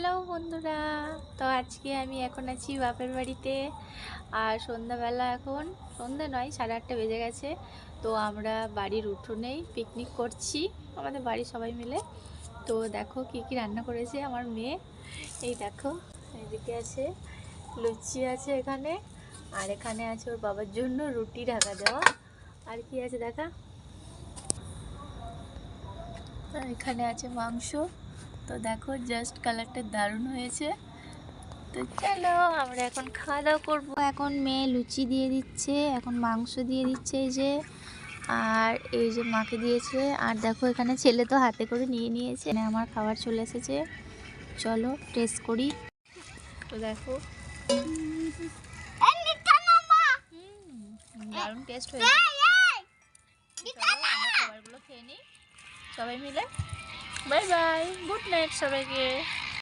Hello বন্ধুরা, তো আজকে আমি এখন আছি বাপের বাড়িতে। আর সন্ধ্যাবেলা, এখন সন্ধ্যা নয়, 8:30 বেজে গেছে। তো আমরা বাড়ির উঠোনেই পিকনিক করছি, আমাদের বাড়ির সবাই মিলে। তো দেখো কি কি রান্না করেছে আমার মেয়ে। এই দেখো, এদিকে আছে লুচি আছে এখানে, আর এখানে আছে ওর বাবার জন্য রুটি ঢাকা দেওয়া। আর কি আছে দেখা, এখানে আছে মাংস। তো দেখো জাস্ট কালারটা দারুণ হয়েছে। তো চলো আমরা এখন খাওয়া দাওয়া করবো। এখন মেয়ে লুচি দিয়ে দিচ্ছে, এখন মাংস দিয়ে দিচ্ছে এই যে, আর এই যে মাকে দিয়েছে। আর দেখো এখানে ছেলে তো হাতে করে নিয়ে নিয়েছে। আমার খাবার চলে এসেছে, চলো টেস্ট করি। তো দেখো দারুণ টেস্ট হয়েছে। চলো আমরা খাবারগুলো খেয়ে নিই সবাই মিলে। বাই বাই, গুড নাইট সবাইকে।